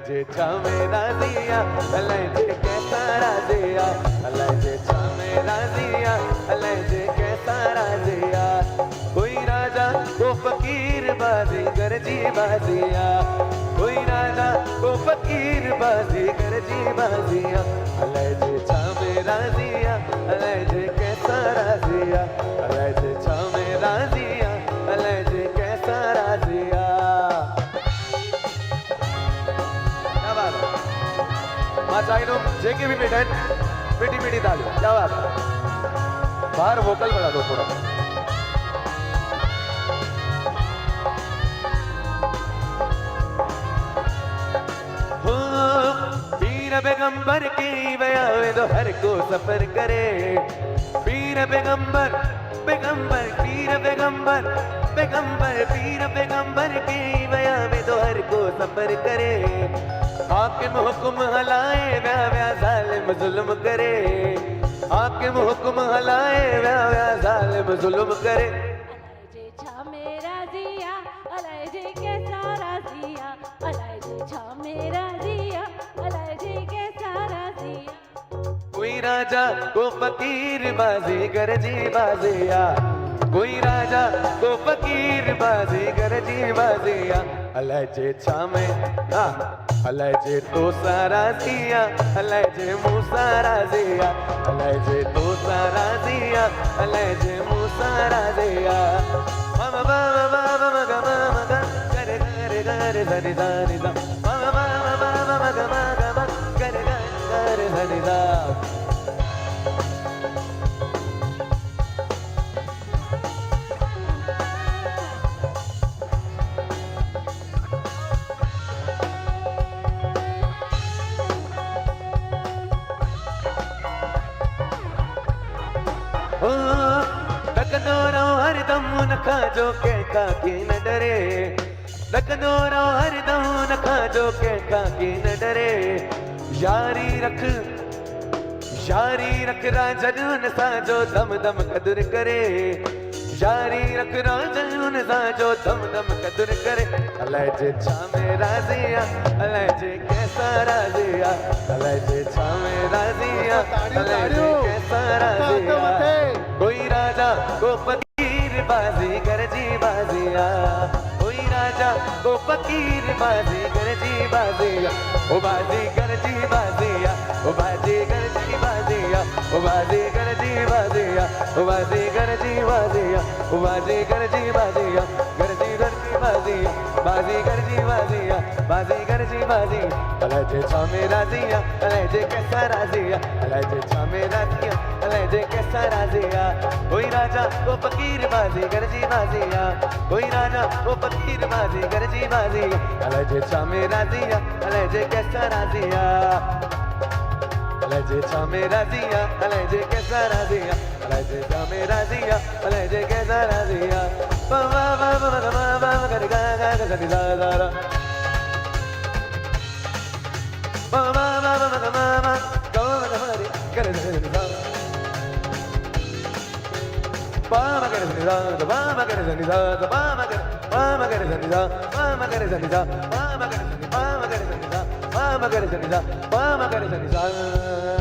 जे छामे राजिया अलाए जे कैसा राजिया अलाए जे छामे राजिया अलाए जे कैसा राजिया कोई राजा को फकीर बाजीगर जी बाजिया कोई राजा को फकीर बाजीगर जी बाजिया अलाए जे छामे राजिया अलाए जे कैसा राजिया अलाए जे छामे राजिया अलाए जे कैसा राजिया। जेके भी बैठे मीठी मीठी ताली, क्या बात है। बाहर वोकल बढ़ा दो थोड़ा। हो पीर पैगंबर की बयावे तो हर को सफर करे पीर पैगंबर पैगंबर पीर पैगंबर पैगंबर पीर पैगंबर की बयावे तो हर को सफर करे हाकिम हुक्म हलाए व्या व्या जालिम जुल्म करे हाकिम हुक्म हलाए व्या व्या जालिम जुल्म करे अलाए जे छामे राजिया अलाए जे कैसा राजिया अलाए जे छामे राजिया अलाए जे कैसा राजिया कोई राजा को फकीर बाजीगर जी बाजिया कोई राजा को फकीर बाजीगर जी बाजिया अलाए जे छामे अलाए जे तो सारा जिया अलाए जे मूसा राजिया अलाए जे तो सारा जिया अलाए जे मूसा राजिया मम बाबा बाबा मग मग करे करे करे धनि धनि दा मम बाबा बाबा मग मग करे करे धनि दा। डकंदो रहो हरदम न खाजो कंहिंखां की न डरे डकंदो रहो हरदम न खाजो कंहिंखां की न डरे यारी रख राजन सां जो दम दम कदुर करे यारी रख राजन सां जो दम दम कदुर करे अलाए जे छामे राजिया अलाए जे कैसा राजिया अलाए जे छामे राजिया अलाए जे कैसा राजिया कोई राजा को फकीर बाजीगर जी बाजिया कोई राजा को फकीर बाजीगर जी बाजिया ओ बाजीगर जी बाजिया ओ बाजीगर जी बाजिया ओ बाजीगर जी बाजिया ओ बाजीगर जी बाजिया ओ बाजीगर जी बाजिया गर जी बाजिया बाजीगर जी बाजिया बाजीगर जी बाजी अलाए जे छामे राजिया अलाए जे कैसा राजिया अलाए जे छामे राजिया अलाए जे कैसा राजिया कोई राजा वो फकीर बाजीगर जी बाजिया कोई राजा वो फकीर बाजीगर जी बाजिया अलाए जे छामे राजिया अलाए जे कैसा राजिया अलाए जे छामे राजिया अलाए जे कैसा राजिया अलाए जे छामे राजिया अलाए जे कैसा राजिया वा वा वा वा वा वा गा गा गा गा गा गा गा वा वा वा वा वा वा वा गा गा गा गा गा Mama gare zanida, mama gare zanida, mama gare zanida, mama gare zanida, mama gare zanida, mama gare zanida, mama gare zanida, mama gare zanida.